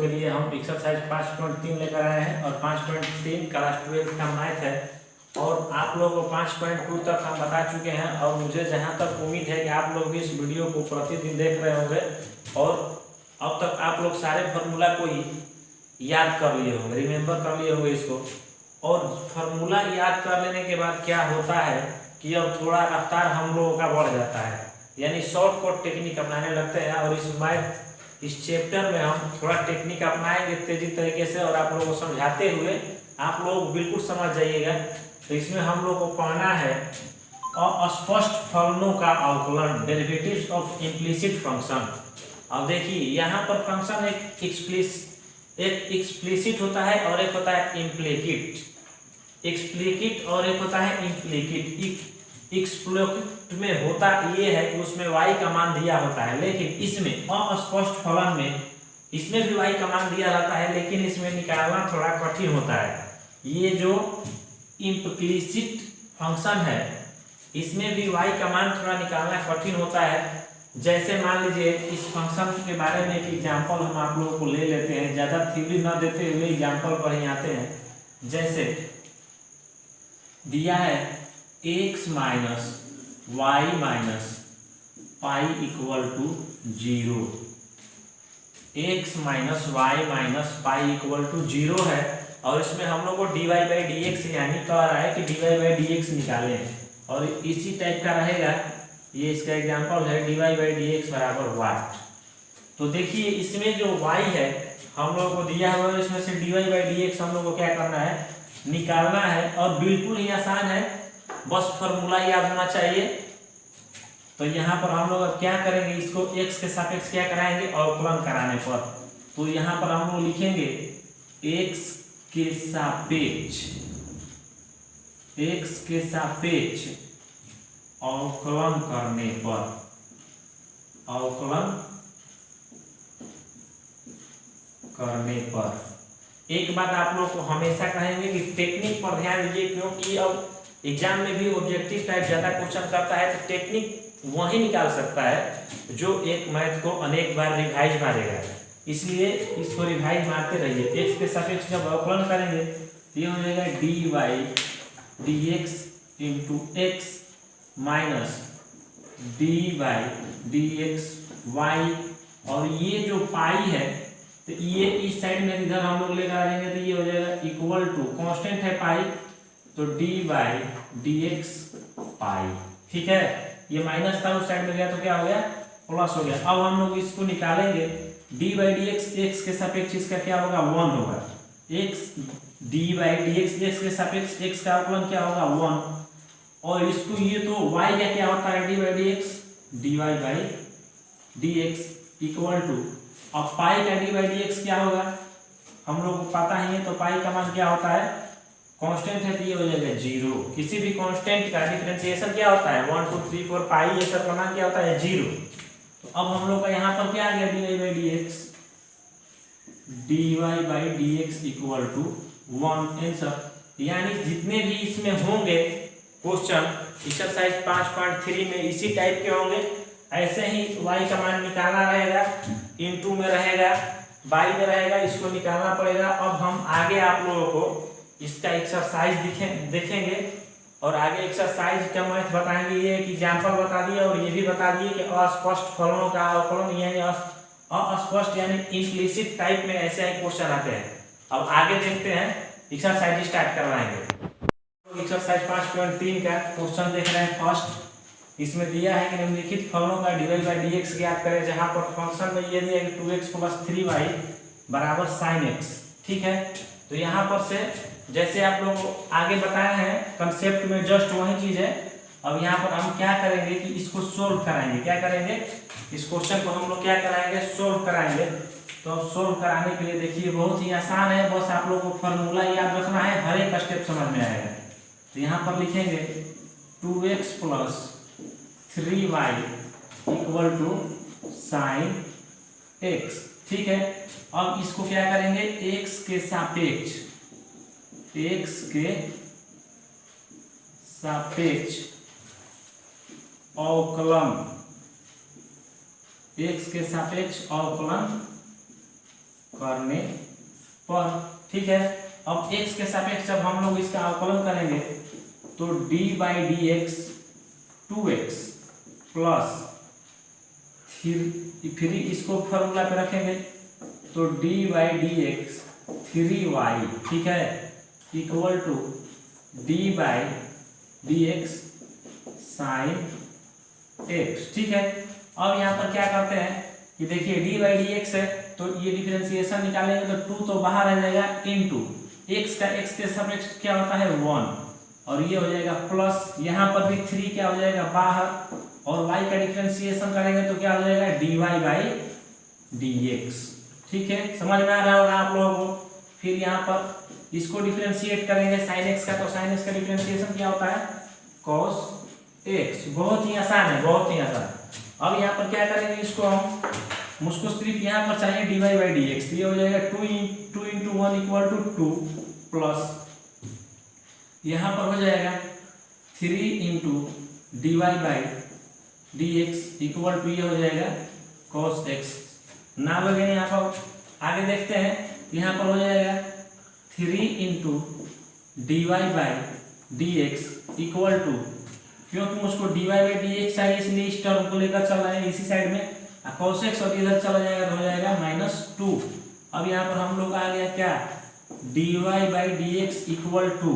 के लिए हम एक्सरसाइज 5.3 लेकर आए हैं और 5.3 क्लास 12 का मैथ है और आप लोगों को 5.2 तक हम बता चुके हैं। और मुझे जहां तक उम्मीद है कि आप लोग भी इस वीडियो को प्रतिदिन देख रहे होंगे और अब तक आप लोग सारे फार्मूला को ही याद कर लिए होंगे, रिमेंबर कर लिए होंगे इसको। और फार्मूला याद कर लेने के बाद क्या होता है कि अब थोड़ा रफ्तार हम लोगों का बढ़ जाता है, यानी शॉर्टकट टेक्निक अपनाने लगते हैं। और इस मैथ इस चैप्टर में हम थोड़ा टेक्निक अपनाएंगे तेजी तरीके से और आप लोगों को समझाते हुए आप लोग बिल्कुल समझ जाइएगा। तो इसमें हम लोग को पढ़ना है अस्पष्ट फलनों का अवकलन, डेरिवेटिव्स ऑफ इम्प्लिसिट फंक्शन। अब देखिए यहाँ पर फंक्शन एक एक्सप्लिसिट होता है और एक होता है इम्प्लिकिट। एक्सप्लिकिट और एक होता है इम्प्लिकिट। एक्सप्लिकिट में होता ये है कि उसमें y का मान दिया होता है, लेकिन इसमें अस्पष्ट फलन में इसमें भी y का मान दिया रहता है, लेकिन इसमें निकालना थोड़ा कठिन होता है। ये जो इम्प्लिसिट फंक्शन है इसमें भी y का मान थोड़ा निकालना कठिन होता है। जैसे मान लीजिए इस फंक्शन के बारे में एक एग्जाम्पल हम आप लोगों को ले लेते हैं, ज़्यादा थ्योरी न देते हुए एग्जाम्पल पर ही आते हैं। जैसे दिया है x minus y minus pi equal to 0। x minus y minus pi equal to 0 है और इसमें हम लोग को dy बाई डी एक्स यानी कह रहा है कि dy बाई डी एक्स निकालें और इसी टाइप का रहेगा। ये इसका एग्जांपल है dy बाई डी एक्स बराबर वाट। तो देखिए इसमें जो y है हम लोग को दिया हुआ है, इसमें से dy बाई डी एक्स हम लोग को क्या करना है, निकालना है। और बिल्कुल ही आसान है, बस फॉर्मूला याद होना चाहिए। तो यहाँ पर हम लोग क्या करेंगे, इसको x के सापेक्ष क्या कराएंगे, अवकलन कराने पर। तो यहाँ पर हम लोग लिखेंगे x के सापेक्ष अवकलन करने पर, अवकलन करने पर। एक बात आप लोग को हमेशा कहेंगे कि टेक्निक पर ध्यान दीजिए, क्योंकि अब एग्जाम में भी ऑब्जेक्टिव टाइप ज्यादा क्वेश्चन करता है तो टेक्निक वही निकाल सकता है जो एक मैथ को अनेक बार रिवाइज मारेगा। इसलिए इसको रिवाइज मारते रहिए। x के सापेक्ष जब अवकलन करेंगे तो ये हो जाएगा dy by d x into x minus d by d x y. और ये जो पाई है तो ये इस साइड में इधर हम लोग लेकर आएंगे तो ये हो जाएगा इक्वल टू, कांस्टेंट है पाई तो डी बाई डी एक्स पाई। ठीक है, ये माइनस था उस साइड में गया तो क्या हो गया, प्लस हो गया। अब हम लोग इसको निकालेंगे D by d x, x के सापेक्ष इसका क्या होगा, 1 होगा। X d by d x, x के सापेक्ष एक्स का अवकलन क्या होगा, 1। और इसको ये तो y का क्या होता है, d by d x, d y by d x equal to, अब पाई का डी बाई डी एक्स क्या होगा हम लोग को पता ही है। तो पाई का मान क्या होता है, कांस्टेंट है तो ये हो जाएगा 0। किसी भी कांस्टेंट का डिफरेंशिएशन क्या होता है, 1 2 3 4 पाई, ये सब का मान क्या होता है, 0। तो अब हम लोग का यहाँ पर क्या आ गया, dy by d x, dy by d x equal to 1 answer. यानी जितने भी इसमें होंगे क्वेश्चन एक्सरसाइज 5.3 में इसी टाइप के होंगे। ऐसे ही y का मान निकालना रहेगा, इनटू में रहेगा, बाई में रहेगा, इसको निकालना पड़ेगा। अब हम आगे आप लोगों को इसका एक्सरसाइज देखेंगे और आगे एक्सरसाइज का मैथ बताएंगे। ये एक एग्जांपल बता दिए और ये भी बता दिए कि अस्पष्ट फलनों का अवकलन यानी अस्पष्ट यानी इम्प्लिसिट टाइप में ऐसे ही क्वेश्चन आते हैं। अब आगे देखते हैं, एक्सरसाइज स्टार्ट करवाएंगे। एक्सरसाइज 5.3 का क्वेश्चन देख रहे हैं फर्स्ट। इसमें दिया है कि निम्नलिखित फलनों का dy बाई डी एक्स ज्ञात करें, जहां पर फंक्शन में ये दिया है कि 2x प्लस 3y बराबर sin x। ठीक है, तो यहाँ पर से जैसे आप लोग आगे बताए हैं कंसेप्ट में जस्ट वही चीज है। अब यहाँ पर हम क्या करेंगे कि इसको सोल्व कराएंगे। क्या करेंगे, इस क्वेश्चन को हम लोग क्या कराएंगे, सोल्व कराएंगे। तो अब सोल्व कराने के लिए देखिए बहुत ही आसान है, बस आप लोगों को फॉर्मूला याद रखना है, हर एक स्टेप समझ में आएगा। तो यहाँ पर लिखेंगे 2x plus 3y equal to sine x। ठीक है, अब इसको क्या करेंगे, x के सापेक्ष अवकलन, x के सापेक्ष अवकलन करने पर, ठीक है। अब x के सापेक्ष जब हम लोग इसका अवकलन करेंगे तो d/dx 2x प्लस फिर इसको फॉर्मूला पे रखेंगे तो d/dx 3y, ठीक है, equal to d/dx sin x, ठीक है। अब यहाँ पर क्या करते हैं कि देखिए d/dx है तो ये डिफरेंशिएशन निकालेंगे तो 2 तो बाहर आ जाएगा, इनटू x का x के सापेक्ष क्या होता है 1, और ये हो जाएगा प्लस यहाँ पर भी 3 क्या हो जाएगा बाहर, और y का डिफरेंशिएशन करेंगे तो क्या हो जाएगा dy/dx, ठीक है। समझ में आ रहा होगा आप लोगों को। फिर यहाँ पर इसको डिफरेंशिएट करेंगे sin x का, तो sin x का डिफरेंशिएशन क्या होता है cos x। बहुत ही आसान है, बहुत ही आसान। अब यहाँ पर क्या करेंगे इसको हम, मुझको सिर्फ यहाँ पर चाहिए dy/dx, तो ये हो जाएगा 2 × 1 इक्वल टू 2 प्लस यहाँ पर हो जाएगा 3 × dy/dx इक्वल टू ये हो जाएगा cos x। ना लगे यहाँ पर आगे देखते हैं, यहाँ पर हो जाएगा 3 × dy/dx इक्वल टू, क्योंकि मुझको dy/dx चाहिए इसलिए इस टर्म को लेकर चल रहे हैं इसी साइड में, cos x और इधर चला जाएगा तो हो जाएगा -2। अब यहाँ पर हम लोग आ गया क्या dy/dx equal to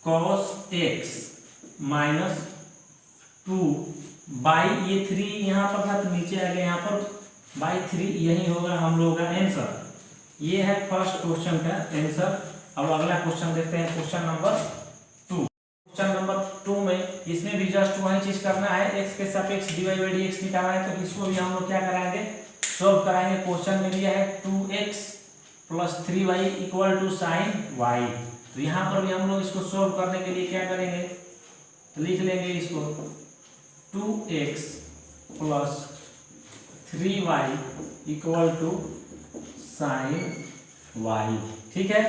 cos x -2 by ये 3 यहाँ पर था तो नीचे आ गया यहाँ पर बाई 3, यही होगा हम लोगों का आंसर। ये है फर्स्ट क्वेश्चन का आंसर। अब अगला क्वेश्चन देखते हैं, क्वेश्चन नंबर 2। क्वेश्चन नंबर 2 में इसमें भी जस्ट वही चीज करना है, x के सापेक्ष dy/dx निकालना है, तो इसको भी हम लोग क्या कराएंगे सॉल्व कराएंगे। क्वेश्चन में दिया है 2x plus 3y equal to sine y, तो यहाँ पर भी हम लोग इसको सॉल्व करने के लिए क्या करेंगे, लिख लेंगे इसको 2x plus 3y equal to sine y, ठीक है।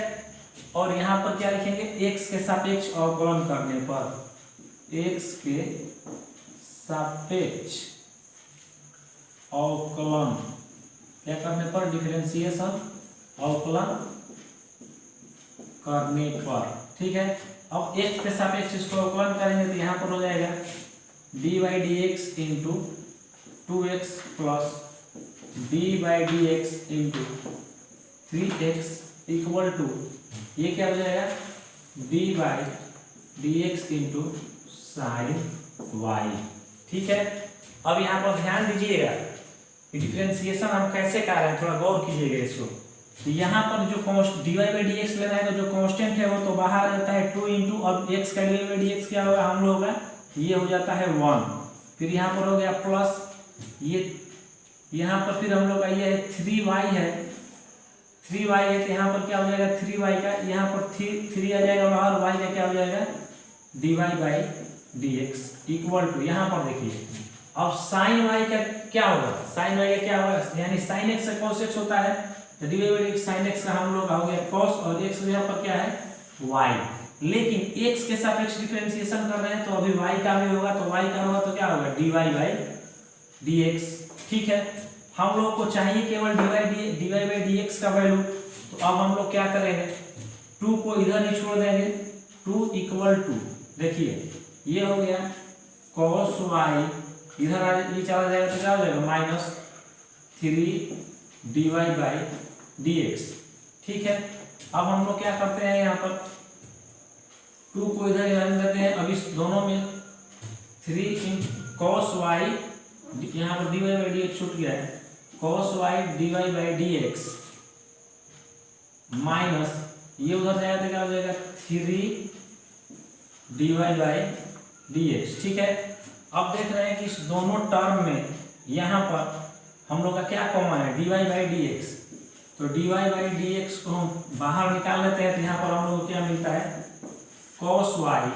और यहाँ पर क्या लिखेंगे x के सापेक्ष अवकलन करने पर, x के सापेक्ष अवकलन क्या करने पर, डिफरेंशिएशन अवकलन करने पर, ठीक है। अब x के सापेक्ष इसको अवकलन करेंगे तो यहाँ पर हो जाएगा dy/dx into 2x plus dy/dx into 3x equal to ये क्या हो जाएगा dy/dx इंटू साइन y, ठीक है। अब यहाँ पर ध्यान दीजिएगा डिफरेंशिएशन हम कैसे कर रहे हैं, थोड़ा गौर कीजिएगा इसको। तो यहाँ पर जो dy/dx लेना है तो जो कांस्टेंट है वो तो बाहर आ जाता है 2 इंटू, अब x का dy/dx क्या होगा हम लोग का, ये हो जाता है 1, फिर यहाँ पर हो गया प्लस ये यहाँ पर फिर हम लोग का ये है 3y है, 3y है तो यहाँ पर क्या हो जाएगा 3y का, यहाँ पर 3 आ जाएगा बाहर, y का क्या हो जाएगा dy/dx इक्वल टू, यहाँ पर देखिए अब साइन y का क्या होगा, साइन y का क्या होगा, यानी साइन x से cos x होता है तो dy/dx साइन x का हम लोग का हो गया cos, और x यहाँ पर क्या है y, लेकिन x के सापेक्ष डिफरेंशिएशन कर रहे हैं तो अभी y का भी होगा, तो y का होगा तो क्या होगा dy/dx, ठीक है। हम लोग को चाहिए केवल dy/dx का वैल्यू, तो अब हम लोग क्या करेंगे 2 को इधर ही छोड़ देंगे, 2 इक्वल टू देखिए ये हो गया cos y, इधर ये चला जाएगा तो क्या हो जाएगा -3 dy/dx, ठीक है। अब हम लोग क्या करते हैं यहाँ पर 2 को इधर रहने देते हैं, अब इस दोनों में 3 cos y, यहाँ पर dy/dx छूट गया है, cos y dy/dx माइनस ये उधर जाएगा तो क्या हो जाएगा 3 dy/dx, ठीक है। अब देख रहे हैं कि इस दोनों टर्म में यहाँ पर हम लोग का क्या कॉमन है dy/dx, तो dy/dx को हम बाहर निकाल लेते हैं तो यहाँ पर हम लोग को क्या मिलता है cos y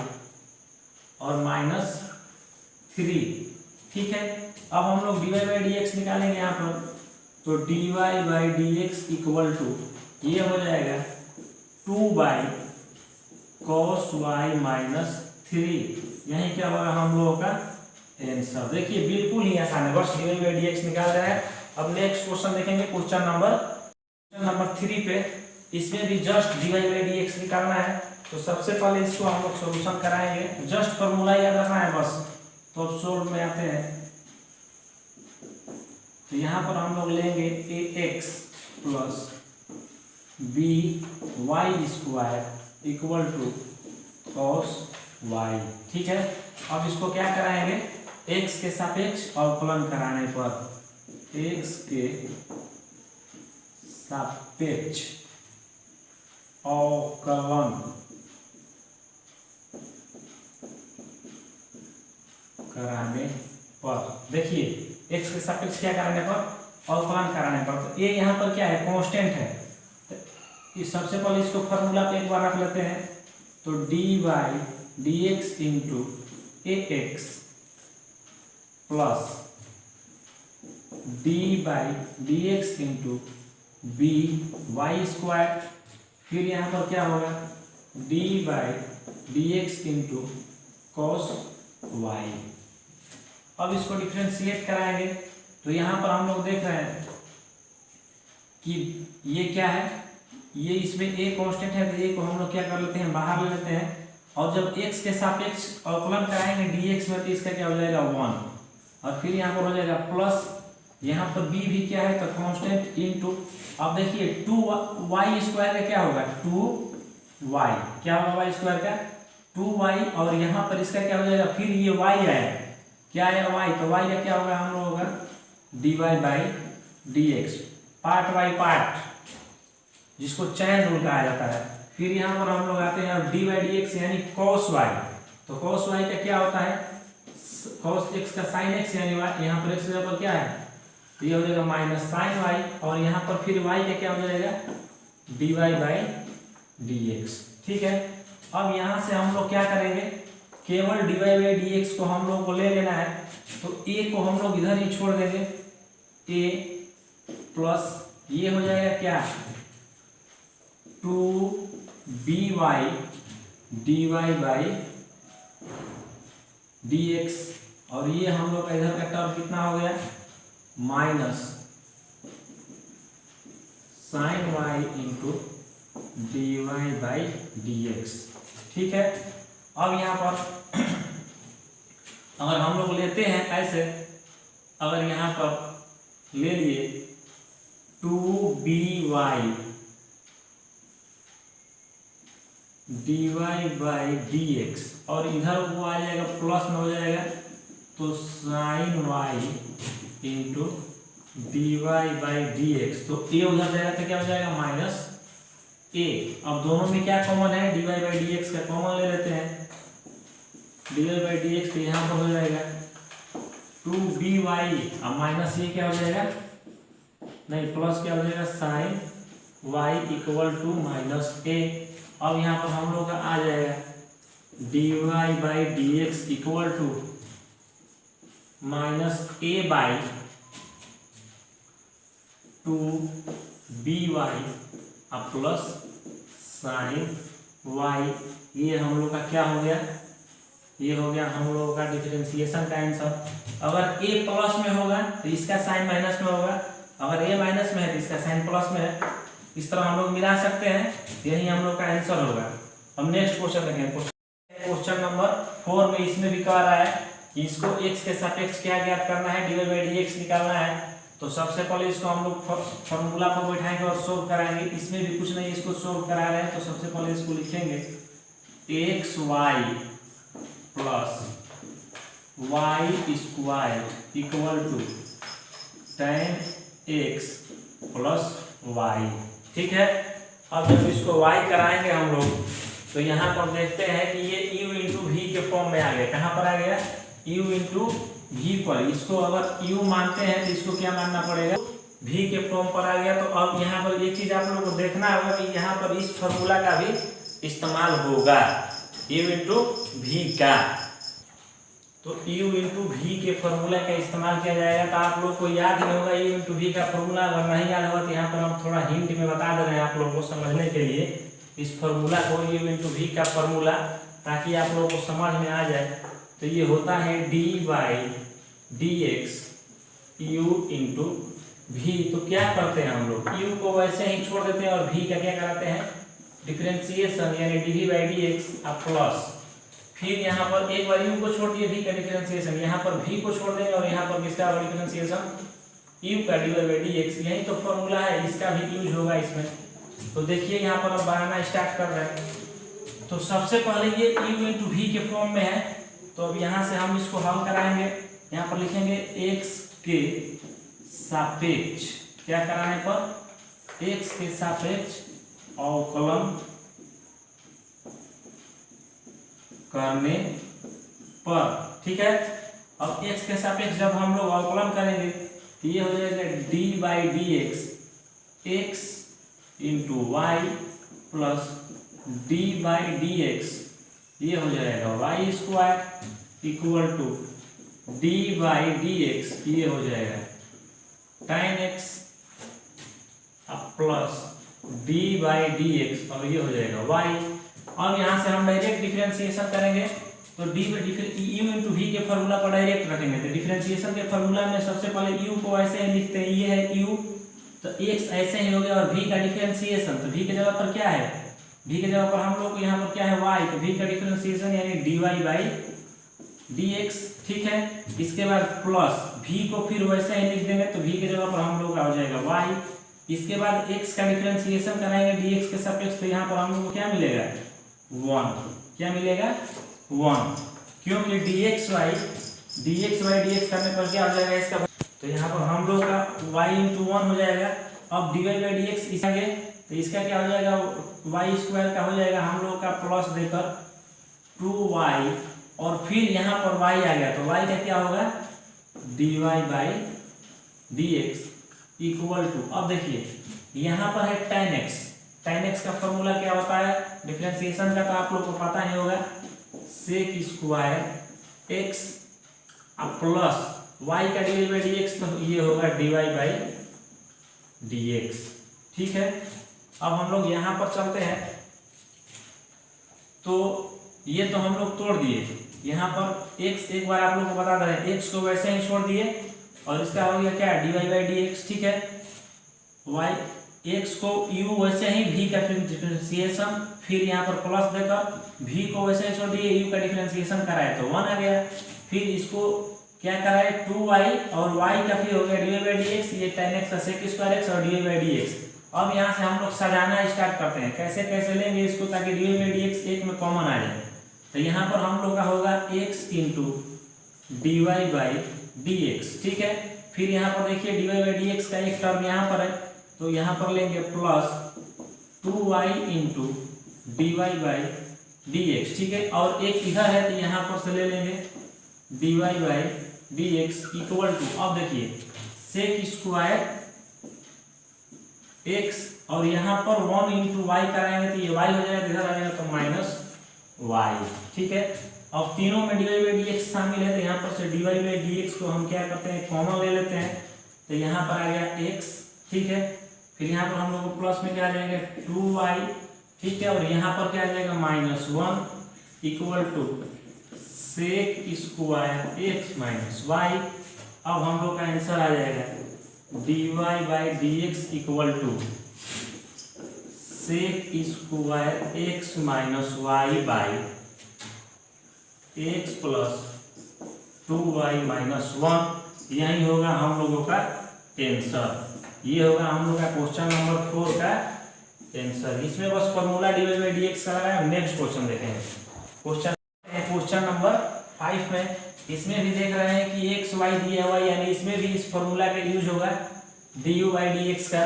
और -3, ठीक है। अब हम लोग dy/dx निकालेंगे यहाँ पर, तो dy/dx इक्वल टू ये हो जाएगा 2/cos y -3, यही क्या होगा हम लोगों का आंसर। देखिए बिल्कुल ही आसान है, बस dy/dx निकाल रहे हैं। अब नेक्स्ट क्वेश्चन देखेंगे, क्वेश्चन 3 पे इसमें भी जस्ट dy बाई dx निकालना है। तो सबसे पहले इसको हम लोग सॉल्यूशन कराएंगे, जस्ट फॉर्मूला याद रखना है बस। तो अब सोल्व में आते हैं, तो यहाँ पर हम लोग लेंगे ax plus by² equal to cos y। ठीक है, अब इसको क्या कराएंगे, x के सापेक्ष अवकलन कराने पर x के सापेक्ष अवकलन कराने पर, देखिए x के सापेक्ष क्या कराने पर, अवकलन कराने पर। तो ये यहाँ पर क्या है, कांस्टेंट है। तो इस सबसे पहले इसको फार्मूला पे एक बार रख लेते हैं। तो dy dx into ax plus dy dx into by²। फिर यहाँ पर क्या होगा, dy dx into cos y। अब इसको डिफरेंशिएट कराएंगे। तो यहाँ पर हम लोग देख रहे हैं कि ये क्या है, ये इसमें a कांस्टेंट है, तो a को हम लोग क्या कर लेते हैं, बाहर ले लेते हैं। और जब x के सापेक्ष अवकलन कराएंगे dx में, तो इसका क्या हो जाएगा 1। और फिर यहाँ पर हो जाएगा प्लस, यहाँ पर b भी क्या है, तो कांस्टेंट इनटू, अब देखिए 2y² का क्या होगा, 2y, क्या होगा y² का 2y। और यहाँ पर इसका क्या हो जाएगा, फिर ये y आया, क्या आया y, तो y का क्या होगा हम लोगों का dy by dx, part by part, जिसको चैन रूल कहा जाता है। फिर यहाँ पर हम लोग आते हैं अब dy बाई dx यानी cos y। तो cos y का क्या होता है, cos x का sin x यानी y, यहाँ पर x पर क्या है, तो ये हो जाएगा माइनस साइन y। और यहाँ पर फिर y का क्या हो जाएगा, dy बाई dx। ठीक है, अब यहाँ से हम लोग क्या करेंगे, केवल dy बाई dx को हम लोग को ले लेना है। तो a को हम लोग इधर ही छोड़ देंगे, a प्लस ये हो जाएगा क्या, 2by dy बाई dx। और ये हम लोग का इधर का टर्म कितना हो गया, minus sine y into dy by dx। ठीक है, अब यहाँ पर अगर हम लोग लेते हैं ऐसे, अगर यहाँ पर ले लिए 2by dy बाई dx, और इधर वो आ जाएगा प्लस में हो जाएगा, तो sine y into dy by dx। तो a उधर जाएगा तो क्या हो जाएगा, माइनस a। अब दोनों में क्या कॉमन है, dy बाई dx का कॉमन ले लेते हैं, dy बाई dx तो यहाँ पर हो जाएगा 2by, अब माइनस ये क्या हो जाएगा, नहीं प्लस क्या हो जाएगा, sine y equal to minus a। अब यहाँ पर हम लोग का आ जाएगा dy by dx equal to minus a by 2by अब प्लस साइन y। ये हम लोग का क्या हो गया, ये हो गया हम लोगों का डिफरेंशिएशन का आंसर। अगर a प्लस में होगा तो इसका साइन माइनस में होगा, अगर a माइनस में है तो इसका साइन प्लस में है। इस तरह हम लोग मिला सकते हैं, यही हम लोग का आंसर होगा। अब नेक्स्ट क्वेश्चन देखें, क्वेश्चन नंबर 4 में इसमें भी कह रहा है कि इसको x के सापेक्ष क्या ज्ञात करना है, dy बाई dx निकालना है। तो सबसे पहले इसको हम लोग फॉर्मूला पर बैठाएंगे और सोल्व कराएंगे। इसमें भी कुछ नहीं, इसको सोल्व करा रहे हैं। तो सबसे पहले इसको लिखेंगे xy plus y² equal to tan x plus y। ठीक है, अब जब इसको y कराएंगे हम लोग, तो यहाँ पर देखते हैं कि ये u इंटू v के फॉर्म में आ गया। कहाँ पर आ गया, u इंटू v पर। इसको अगर u मानते हैं तो इसको क्या मानना पड़ेगा, v के फॉर्म पर आ गया। तो अब यहाँ पर एक चीज आप लोगों को देखना होगा कि यहाँ पर इस फॉर्मूला का भी इस्तेमाल होगा, u इंटू v का। तो u इंटू v के फॉर्मूला का इस्तेमाल किया जाएगा। तो आप लोग को याद नहीं होगा u इंटू v का फॉर्मूला, अगर नहीं याद होगा तो यहाँ पर हम थोड़ा हिंट में बता दे रहे हैं आप लोगों को समझने के लिए इस फॉर्मूला को, u इंटू v का फॉर्मूला, ताकि आप लोगों को समझ में आ जाए। तो ये होता है dy by dx u into भी, तो क्या करते हैं हम लोग, u को वैसे ही छोड़ देते हैं और v का क्या कराते हैं डिफरेंशिएशन, यानी dv बाई dx अब प्लस, फिर यहाँ पर एक बार u को छोड़ दिए v का डिफरेंशिएशन, यहाँ पर v को छोड़ देंगे और यहाँ पर किसका डिफरेंशिएशन u का dy बाई dx, यही तो फॉर्मूला है, इसका भी यूज होगा इसमें। तो देखिए यहाँ पर अब बनाना स्टार्ट कर रहे हैं। तो सबसे पहले ये u इंटू v के फॉर्म में है, तो अब यहाँ से हम इसको हल कराएंगे। यहाँ पर लिखेंगे x के सापेक्ष, क्या कराने पर x के सापेक्ष अवकलन करने पर, ठीक है। अब x के सापेक्ष जब हम लोग अवकलन करेंगे तो ये हो जाएगा d by d x into y plus d by d x, ये हो जाएगा y square equal to d by d x, ये हो जाएगा tan x plus d by d x, और ये हो जाएगा y। अब यहाँ से हम डायरेक्ट डिफरेंशिएशन करेंगे, तो d u इंटू v के फॉर्मूला को डायरेक्ट रखेंगे। तो डिफरेंशिएशन के फॉर्मूला में सबसे पहले u को ऐसे ही लिखते हैं, ये है u, तो x ऐसे ही हो गया, और v का डिफरेंशिएशन, तो v के जगह पर क्या है, v के जगह पर हम लोग यहाँ पर क्या है y, तो v का डिफरेंशिएशन यानी dy बाई dx, ठीक है। इसके बाद प्लस v को फिर वैसे ही लिख देंगे, तो v के जगह पर हम लोग का हो जाएगा y। इसके बाद x का डिफरेंशिएशन कराएंगे dx के सापेक्ष, तो यहाँ पर हम लोग को क्या मिलेगा 1, क्या मिलेगा 1, क्योंकि dx बाई dx करने पर क्या हो जाएगा इसका, तो यहाँ पर हम लोग का y इंटू 1 हो जाएगा। अब dy बाई dx इसके, तो इसका क्या हो जाएगा y स्क्वायर का हो जाएगा हम लोग का प्लस देकर 2y, और फिर यहाँ पर y आ गया, तो y का क्या होगा dy by dx equal to, अब देखिए यहाँ पर है tan x का फॉर्मूला क्या होता है डिफरेंशिएशन का, तो आप लोग को पता ही होगा sec square x plus y का dy बाई dx, तो ये होगा dy बाई dx, ठीक है। अब हम लोग यहाँ पर चलते हैं, तो ये तो हम लोग तोड़ दिए, यहाँ पर x एक बार आप लोग को बता दे रहे हैं, x को वैसे ही छोड़ दिए और इसका हो गया क्या dy बाई dx, ठीक है। y x को u वैसे ही v का डिफरेंशिएशन, फिर यहाँ पर प्लस देकर v को वैसे ही छोड़ दिए, u का डिफरेंशिएशन कराए तो 1 आ गया, फिर इसको क्या कराए 2y, और y का फिर हो गया dy बाई dx, ये tan x का sec स्क्वायर x और dy बाई dx। अब यहाँ से हम लोग सजाना स्टार्ट करते हैं, कैसे कैसे लेंगे इसको ताकि dy बाई dx एक में कॉमन आ जाए। तो यहाँ पर हम लोग का होगा x into dy by dx, ठीक है। फिर यहाँ पर देखिए dy बाई dx का एक टर्म यहाँ पर है, तो यहाँ पर लेंगे plus 2y into dy by dx, ठीक है। और एक इधर है तो यहाँ पर से ले लेंगे dy by dx equal to, अब देखिए सेक स्क्वायर x, और यहाँ पर 1 इंटू वाई कराएंगे तो ये y हो जाएगा, इधर आ जाएगा तो माइनस y, ठीक है। अब तीनों में dy बाई dx शामिल है, तो यहाँ पर से dy बाई dx को हम क्या करते हैं कॉमन ले लेते हैं, तो यहाँ पर आ गया x, ठीक है। फिर यहाँ पर हम लोग को प्लस में क्या आ जाएगा 2y, ठीक है, और यहाँ पर क्या आ जाएगा -1 equal to sec square x minus y। अब हम लोग का आंसर आ जाएगा dy by dx equal to sec square x minus y by x plus 2y minus 1, यही होगा हम लोगों का आंसर। ये होगा हम लोग का क्वेश्चन नंबर 4 का आंसर। इसमें बस फॉर्मूला dy बाई dx का लगा है। नेक्स्ट क्वेश्चन देखेंगे, क्वेश्चन नंबर 5 में इसमें भी देख रहे हैं कि x y दिया हुआ, यानी इसमें भी इस फॉर्मूला का यूज होगा du बाई dx का।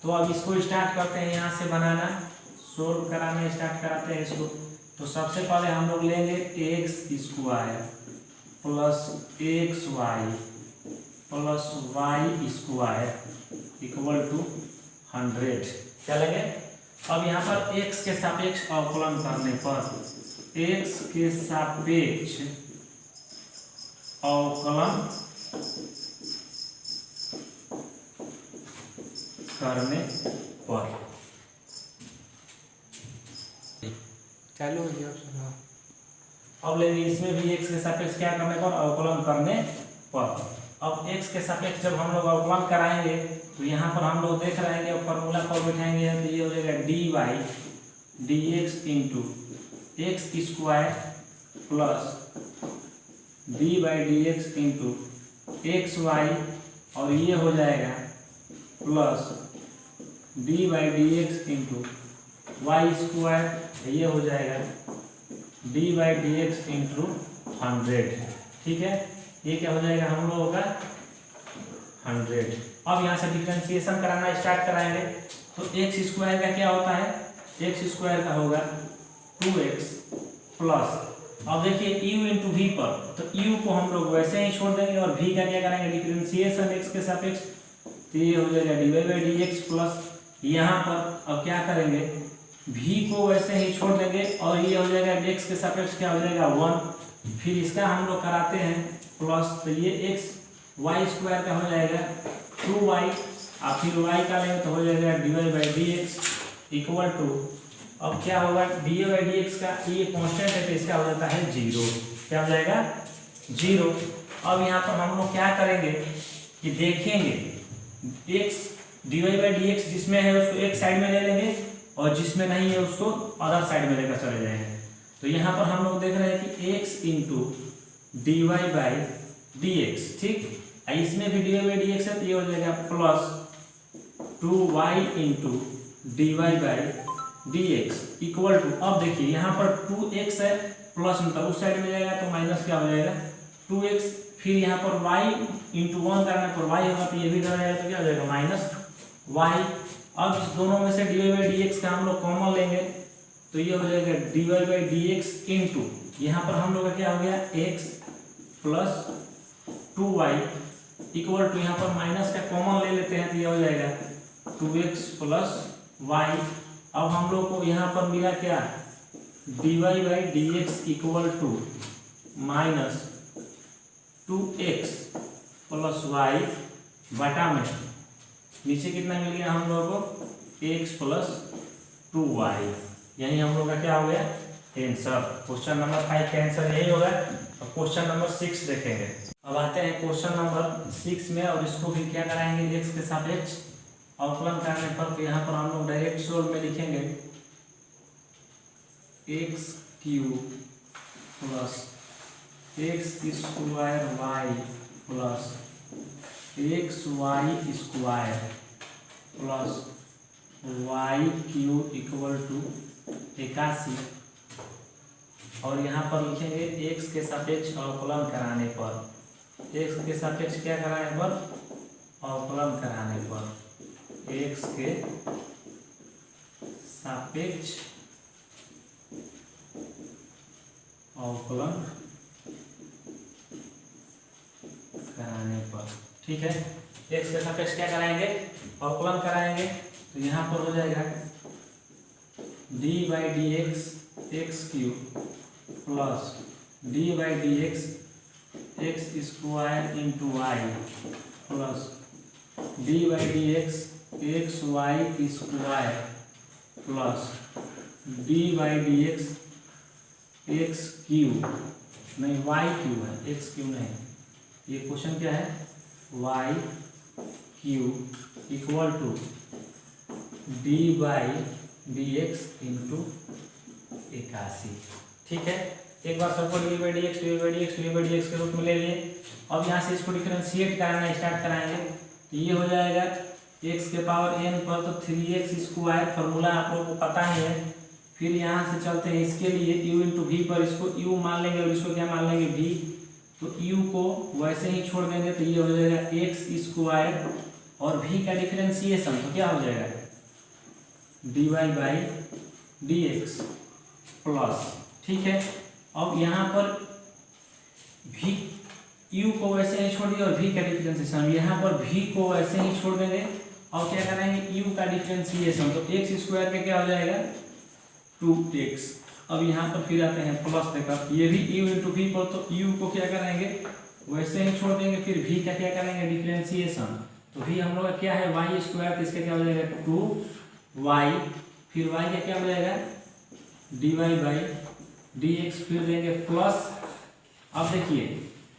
तो अब इसको स्टार्ट करते हैं, यहाँ से बनाना सोल्व कराना स्टार्ट कराते हैं इसको। तो सबसे पहले हम लोग लेंगे x square plus xy plus y square equal to 100, क्या लगे। अब यहाँ पर x के सापेक्ष अवकलन करने पर, x के सापेक्ष अवकलन करने पर चालू हो गया। अब लेंगे इसमें भी x के सापेक्ष क्या करने पर अवकलन करने पर। अब x के सापेक्ष जब हम लोग अवकलन कराएंगे तो यहाँ पर हम लोग देख रहे हैं कि फॉर्मूला पर बैठाएंगे तो ये हो जाएगा d y d x into x square plus d by d x into x y और ये हो जाएगा plus d by d x into y square, ये हो जाएगा d by d x into 100। ठीक है, ये क्या हो जाएगा हम लोगों का 100। अब यहाँ से डिफरेंशिएशन कराना स्टार्ट कराएंगे तो एक्स स्क्वायर का क्या होता है, एक्स स्क्वायर का होगा 2x प्लस, अब देखिए u इंटू वी पर, तो u को हम लोग वैसे ही छोड़ देंगे और v का क्या करेंगे डिफरेंशिएशन x के सापेक्ष, तो ये हो जाएगा d y by d x plus, यहाँ पर अब क्या करेंगे v को वैसे ही छोड़ देंगे और ये हो जाएगा x के सापेक्ष क्या हो जाएगा 1, फिर इसका हम लोग कराते हैं प्लस, तो ये x वाई स्क्वायर का हो जाएगा 2y और फिर y का लेंगे तो हो जाएगा d y by d x equal to, अब क्या होगा डी बाई डी एक्स का ये कांस्टेंट है तो इसका हो जाता है 0, क्या हो जाएगा 0। अब यहाँ पर हम लोग क्या करेंगे कि देखेंगे x d y by d x जिसमें है उसको एक साइड में ले लेंगे और जिसमें नहीं है उसको अदर साइड में लेकर चले जाएंगे। तो यहाँ पर हम लोग देख रहे हैं कि x into d y by d x, ठीक, इसमें भी d y by d x है तो ये हो जाएगा plus 2y into d y by d x equal to, अब देखिए यहाँ पर 2x है प्लस मतलब उस साइड में जाएगा तो माइनस क्या हो जाएगा 2x, फिर यहाँ पर y इंटू 1 करने पर y होगा तो ये भी इधर जाएगा तो क्या हो जाएगा माइनस y। अब इस दोनों में से d y by d x का हम लोग कॉमन लेंगे तो ये हो जाएगा d y by d x into, यहाँ पर हम लोग का क्या हो गया x plus 2y equal to, यहाँ पर माइनस का कॉमन ले लेते हैं तो ये हो जाएगा 2x प्लस y। अब हम लोग को यहाँ पर मिला क्या d y by d x equal to minus 2x plus y बटा में नीचे कितना मिल गया हम लोगों को x प्लस 2y, यही हम लोग का क्या हो गया आंसर। क्वेश्चन नंबर 5 का आंसर यही होगा। अब क्वेश्चन नंबर 6 देखेंगे। अब आते हैं क्वेश्चन नंबर 6 में और इसको भी क्या कराएंगे x के सापेक्ष अवकलन करने पर, तो यहाँ पर हम लोग डायरेक्ट सोल्व में लिखेंगे x cube plus x square y plus x y square plus y cube equal to 81, और यहाँ पर लिखेंगे x के सापेक्ष अवकलन कराने पर, x के सापेक्ष क्या कराने पर अवकलन कराने पर, x के सापेक्ष अवकलन कराने पर, ठीक है। x के सापेक्ष क्या कराएंगे अवकलन कराएंगे तो यहाँ पर हो जाएगा d by d x x cube plus d by d x x square into y plus d by d x x y square plus d by d x x cube, नहीं वाई क्यूब है x cube नहीं, ये question क्या है y cube equal to d by d x into 81, ठीक है। एक बार सबको d by d x d by d x d by d x के रूप में ले लिए। अब यहाँ से इसको डिफरेंशिएट करना स्टार्ट कराएंगे तो ये हो जाएगा x के पावर n पर तो 3x स्क्वायर, फार्मूला आप लोगों को पता ही है। फिर यहाँ से चलते हैं इसके लिए u इंटू वी पर, इसको u मान लेंगे और इसको क्या मान लेंगे v, तो u को वैसे ही छोड़ देंगे तो ये हो जाएगा x स्क्वायर और v का डिफरेंशिएशन तो क्या हो जाएगा dy by d x plus, ठीक है। अब यहाँ पर v u को वैसे ही छोड़ दिया और v का डिफरेंशिएशन, यहाँ पर v को वैसे ही छोड़ देंगे और क्या करेंगे u का डिफरेंशिएशन, तो x स्क्वायर का क्या हो जाएगा 2x। अब यहाँ पर फिर आते हैं प्लस देकर, ये भी u इंटू वी पर, तो u को क्या करेंगे वैसे ही छोड़ देंगे, फिर v का क्या करेंगे डिफरेंशिएशन, तो v हम लोग का क्या है वाई स्क्वायर, तो इसका क्या हो जाएगा 2y, फिर y का क्या हो जाएगा dy बाई डी एक्स, फिर देंगे प्लस। अब देखिए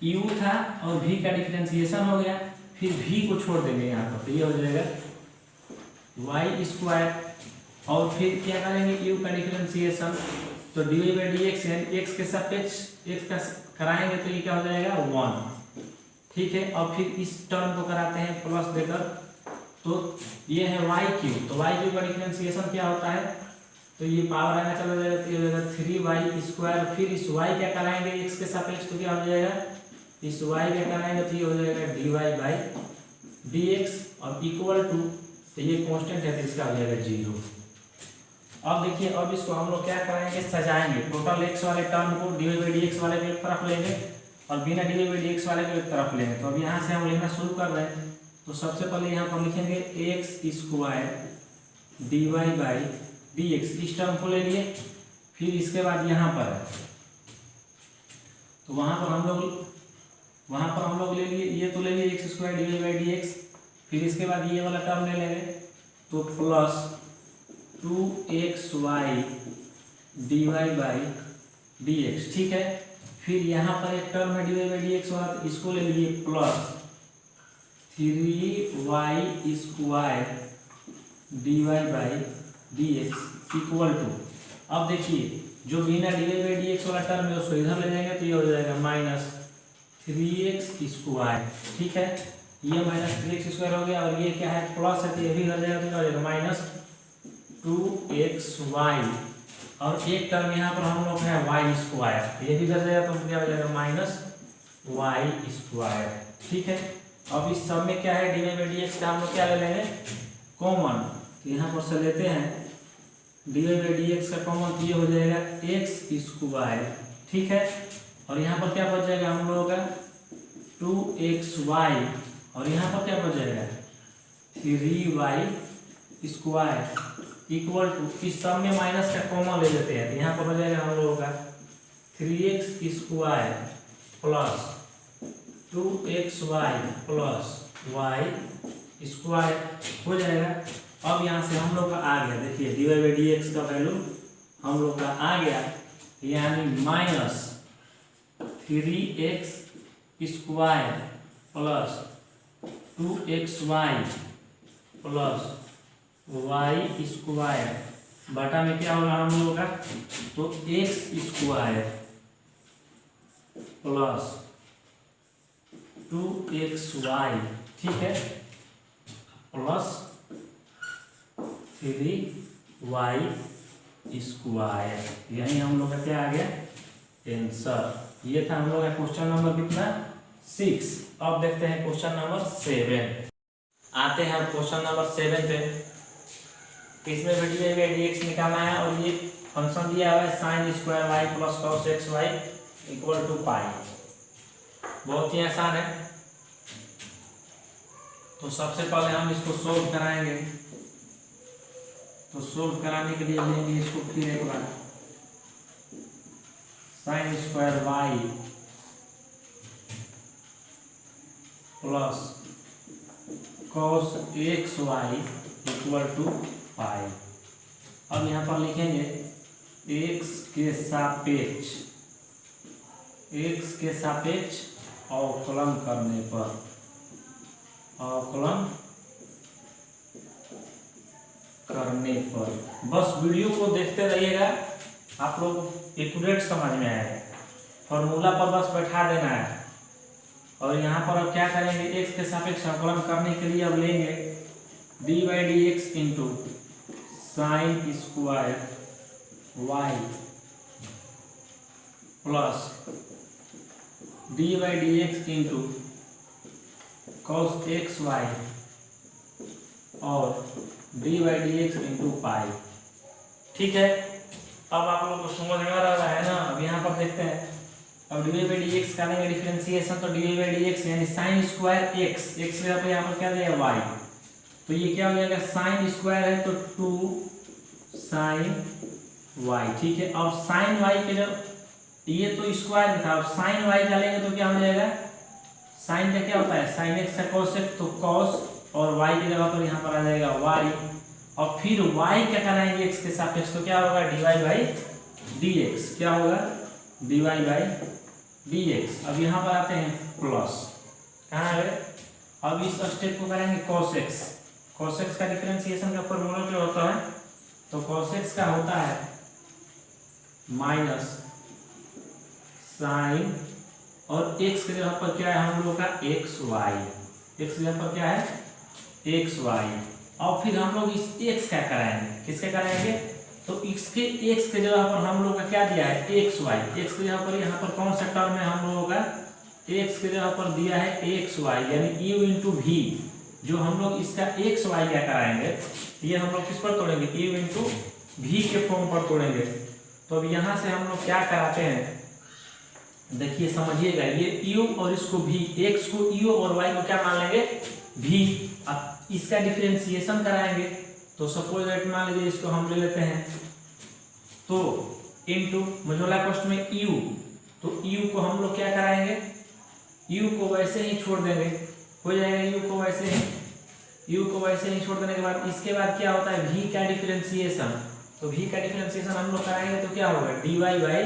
u था और v का डिफरेंशिएशन हो गया, फिर v को छोड़ देंगे यहाँ पर, तो ये हो जाएगा y स्क्वायर, और फिर क्या करेंगे u का डिफरेंशिएशन, तो dy बाई डी एक्स यानी x के सापेक्ष x का कराएंगे तो ये क्या हो जाएगा 1, ठीक है। और फिर इस टर्म को कराते हैं प्लस देकर, तो ये है y क्यूब, तो y क्यूब का डिफरेंशिएशन क्या होता है, तो ये पावर आना चला जाएगा, तो ये हो जाएगा 3y स्क्वायर, फिर इस y क्या कराएंगे x के सापेक्ष, तो क्या हो जाएगा, इस y क्या कराएंगे तो ये हो जाएगा dy बाई dx, और इक्वल टू, तो ये कांस्टेंट है तो इसका हो जाएगा 0। अब देखिए, अब इसको हम लोग क्या कराएंगे, सजाएंगे, टोटल x वाले टर्म को dy बाई dx वाले को एक तरफ लेंगे और बिना dy बाई dx वाले को एक तरफ लेंगे। तो अब यहाँ से हम लिखना शुरू कर रहे हैं, तो सबसे पहले यहाँ पर लिखेंगे x square dy by dx, इस टर्म को ले लिए, फिर इसके बाद यहाँ पर है, तो वहाँ पर हम लोग ले लिए, ये तो ले लिए x square dy by dx, फिर इसके बाद ये वाला टर्म ले लेंगे, तो plus 2xy dy by dx, ठीक है। फिर यहाँ पर एक टर्म है dy बाई dx वाला, तो इसको ले लिए plus 3y square dy by dx equal to, अब देखिए जो बिना dy बाई dx वाला टर्म है उसको इधर ले जाएंगे तो ये हो जाएगा माइनस 3x स्क्वायर, ठीक है। ये माइनस 3x स्क्वायर हो गया, और ये क्या है प्लस है तो ये भी इधर जाएगा तो क्या हो जाएगा माइनस 2xy, और एक टर्म यहाँ पर हम लोग है y स्क्वायर, ये भी इधर जाएगा तो क्या हो जाएगा माइनस y स्क्वायर, ठीक है। अब इस सब में क्या है dy बाई dx का हम लोग क्या ले लेंगे कॉमन, तो यहाँ पर से लेते हैं dy बाई dx का कॉमन, तो ये हो जाएगा x स्क्वायर, ठीक है। और यहाँ पर क्या बच जाएगा हम लोगों का 2xy, और यहाँ पर क्या बच जाएगा 3y स्क्वायर इक्वल टू, इस सब में माइनस का कॉमन ले लेते हैं, तो यहाँ पर हो जाएगा हम लोगों का 3x square plus 2xy plus y square हो जाएगा। अब यहाँ से हम लोग का आ गया, देखिए dy बाई dx का वैल्यू हम लोग का आ गया, यानी minus 3x square plus 2xy plus y square बटा में क्या होगा हम लोगों का, तो x स्क्वायर प्लस 2xy, ठीक है, प्लस 3y स्क्वायर, यानी हम लोग का क्या आ गया आंसर। ये था हम लोग का क्वेश्चन नंबर कितना 6। अब देखते हैं क्वेश्चन नंबर 7। आते हैं हम क्वेश्चन नंबर 7 पे, इसमें भी dy बाई dx निकालना है, और ये फंक्शन दिया हुआ है sine square y plus cos xy equal to pi, बहुत ही आसान है। तो सबसे पहले हम इसको सोल्व कराएंगे, तो सोल्व कराने के लिए लेंगे इसको फिर एक बार sine square y plus cos xy equal to pi. अब यहाँ पर लिखेंगे x के सापेक्ष अवकलन करने पर, अवकलन करने पर, बस वीडियो को देखते रहिएगा, आप लोग एक्यूरेट समझ में आएगा, फॉर्मूला पर बस बैठा देना है। और यहाँ पर अब क्या करेंगे, x के सापेक्ष अवकलन करने के लिए अब लेंगे dy by dx into sine square y plus dy by dx into cos xy और dy by dx into pi, ठीक है। अब आप लोग को समझ में आ रहा है ना। अब यहाँ पर देखते हैं, अब dy बाई dx करेंगे डिफरेंशिएशन, तो dy बाई dx यानी साइन स्क्वायर x, x की जगह पे यहाँ पर क्या दिया y, तो ये क्या हो जाएगा साइन स्क्वायर है तो 2 साइन y, ठीक है। और साइन y के जब ये तो स्क्वायर था, अब साइन y का लेंगे तो क्या हो जाएगा, साइन का क्या होता है साइन x का cos x, तो cos और y की जगह पर यहाँ पर आ जाएगा y, और फिर y क्या कराएंगे x के सापेक्ष, तो क्या होगा dy बाई dx, क्या होगा dy बाई dx। अब यहाँ पर आते हैं प्लस, कहाँ है? अब इस स्टेप को करेंगे cos x। cos x का डिफरेंशिएशन का फॉर्मूला क्या होता है? तो cos x का होता है माइनस साइन, और x के जगह पर क्या है हम लोगों का xy। x की जगह पर क्या है? xy। और फिर हम लोग इस x क्या कराएंगे? किसके कराएंगे? तो इसके x के जगह पर हम लोग का क्या दिया है? xy। x की जगह पर यहाँ पर कौन सा टर्म है हम लोगों का? x की जगह पर दिया है xy, यानी u इंटू वी। जो हम लोग इसका xy क्या कराएंगे, ये हम लोग किस पर तोड़ेंगे? u इंटू वी के फॉर्म पर तोड़ेंगे। तो अब यहाँ से हम लोग क्या कराते हैं, देखिए समझिएगा, ये u और इसको v, x को u और y को क्या मान लेंगे? v। अब इसका डिफरेंशिएशन कराएंगे, तो सपोज दैट मान लीजिए इसको हम ले लेते हैं तो इनटू मझोला कोष्ठ में u, तो u को हम लोग क्या कराएंगे? u को वैसे ही छोड़ देंगे, हो जाएगा u को वैसे ही छोड़ देने के बाद इसके बाद क्या होता है? v का डिफरेंशिएशन। तो v का डिफरेंशिएशन हम लोग कराएंगे तो क्या होगा? dy by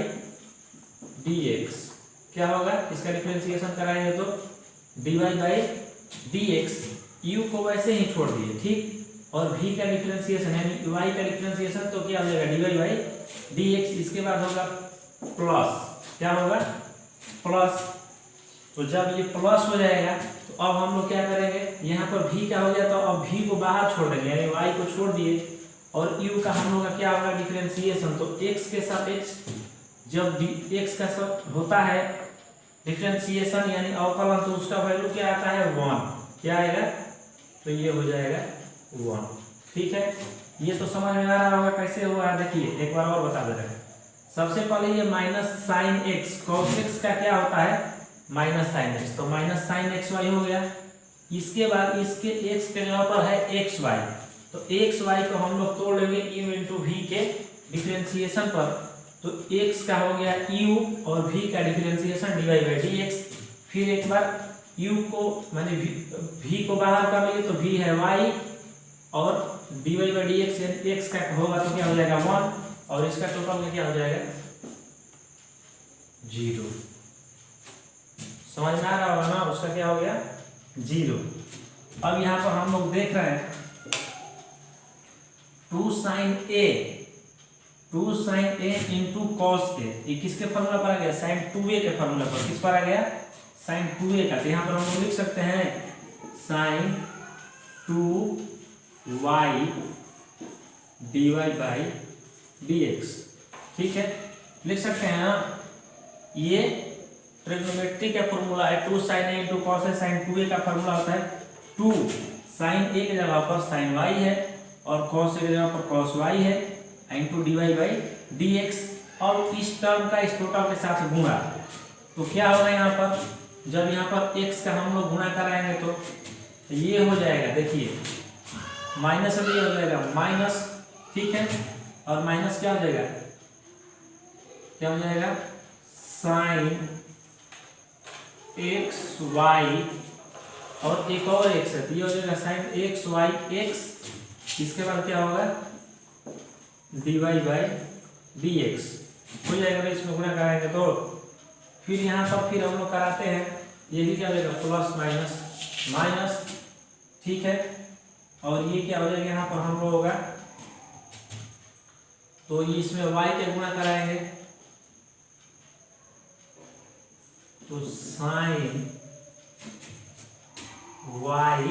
dx। क्या होगा? इसका डिफरेंशिएशन कराएंगे तो dy बाई dx, u को वैसे ही छोड़ दिए, ठीक। और v का डिफरेंशिएशन यानी y का डिफरेंशिएशन तो क्या हो जाएगा? dy by dx। इसके बाद होगा प्लस, क्या होगा? प्लस। तो जब ये प्लस हो जाएगा तो अब हम लोग क्या करेंगे? यहाँ पर v का हो गया तो अब v को बाहर छोड़ देंगे, यानी y को छोड़ दिए, और u का हम लोग का क्या होगा? डिफरेंशिएशन। तो x के सापेक्ष जब x का सब होता है डिफरेंशिएशन यानी अवकलन, तो उसका वैल्यू क्या आता है? 1। क्या आएगा? तो ये हो जाएगा 1, ठीक है। ये तो समझ में आ रहा होगा कैसे हुआ है। देखिए एक बार और बता दे रहे हैं। सबसे पहले ये minus sine x, cos x का क्या होता है? माइनस साइन एक्स, तो माइनस साइन एक्स वाई हो गया। इसके बाद इसके x के जगह पर है एक्स वाई, तो एक्स वाई को हम लोग तोड़ लेंगे u इंटू वी के डिफरेंशिएशन पर। तो x का हो गया u और v का डिफरेंशिएशन dy बाई dx। फिर एक बार u को माने v को बाहर कर लिए तो v है y, और dy बाई dx यानी x का होगा तो क्या हो जाएगा? 1, और इसका टोटल में क्या हो जाएगा? 0। समझ में आ रहा होगा ना? उसका क्या हो गया? 0। अब यहाँ पर हम लोग देख रहे हैं 2 sign A into cos A, ये किसके फॉर्मूला पर आ गया? साइन 2a के फॉर्मूला पर। किस पर आ गया? साइन 2a का। तो यहाँ पर हम लोग लिख सकते हैं sign 2y dy by dx, ठीक है, लिख सकते हैं ना। ये ट्रिग्नोमेट्री का फॉर्मूला है, 2 sign A into cos A. Sign 2a का फॉर्मूला होता है 2 साइन ए की जगह पर साइन y है, और कॉस ए की जगह पर कॉस y है, इंटू dy बाई dx। और इस टर्म का इस टोटल के साथ गुणा, तो क्या होगा यहाँ पर? जब यहाँ पर x का हम लोग गुणा कराएंगे तो ये हो जाएगा, देखिए माइनस से ये हो जाएगा माइनस, ठीक है, और माइनस क्या हो जाएगा? क्या हो जाएगा? साइन एक्स वाई, और एक और एक्स है तो ये हो जाएगा साइन एक्स वाई एक्स। इसके बाद क्या होगा? dy बाई dx हो जाएगा। इसमें गुणा कराएंगे तो फिर यहाँ पर फिर हम लोग कराते हैं, ये भी क्या हो जाएगा? प्लस माइनस माइनस, ठीक है। और ये क्या हो जाएगा यहाँ पर हम लोग होगा, तो ये इसमें y के गुणा कराएंगे तो sine y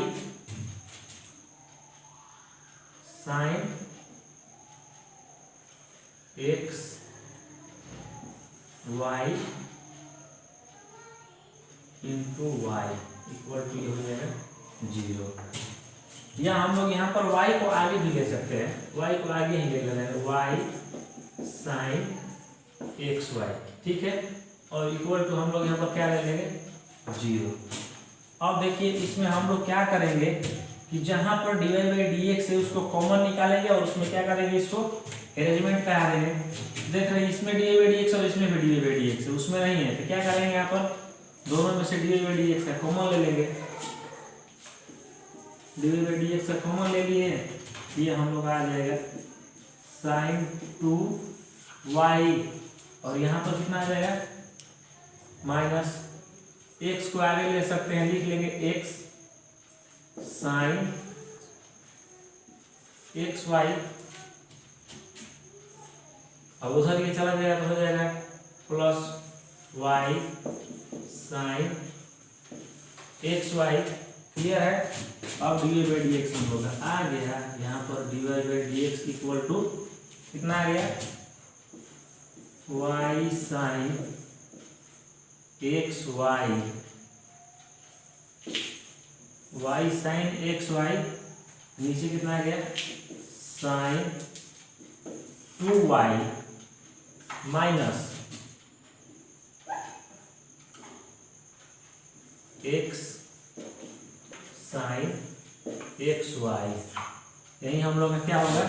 sine x y into y equal to ये हो जाएगा 0। या हम लोग यहाँ पर y को आगे भी ले सकते हैं, y को आगे ही ले लेना है, y साइन एक्स वाई, ठीक है, और इक्वल टू हम लोग यहाँ पर क्या ले लेंगे? 0। अब देखिए इसमें हम लोग क्या करेंगे कि जहाँ पर dy बाई dx है उसको कॉमन निकालेंगे, और उसमें क्या करेंगे? इसको अरेंजमेंट करा देंगे। देख रहे हैं इसमें dy बाई dx और इसमें भी dy बाई dx है, उसमें नहीं है, तो क्या करेंगे? यहाँ पर दोनों में से dy बाई dx का कॉमन ले लेंगे। dy बाई dx का कॉमन ले लिए, ये हम लोग आ जाएगा साइन 2y, और यहाँ पर कितना आ जाएगा? माइनस एक्स को आगे ले सकते हैं, लिख लेंगे एक्स साइन एक्स वाई, अब उधर ये चला जाएगा तो हो जाएगा plus y sine x y. Clear है। अब d y by d x हम लोग का आ गया, यहाँ पर d y by d x equal to कितना आ गया, y sine x y, y sine x y, नीचे कितना आ गया sine 2y minus x sine x y. यही हम लोग का क्या होगा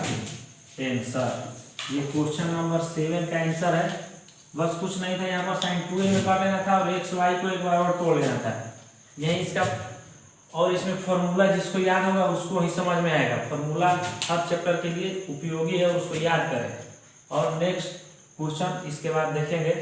आंसर। ये क्वेश्चन नंबर 7 का आंसर है। बस कुछ नहीं था, यहाँ पर साइन 2a में कर लेना था और एक्स वाई को एक बार और तोड़ लेना था। यही इसका, और इसमें फॉर्मूला जिसको याद होगा उसको ही समझ में आएगा। फॉर्मूला हर चैप्टर के लिए उपयोगी है, उसको याद करें। और नेक्स्ट क्वेश्चन इसके बाद देखेंगे।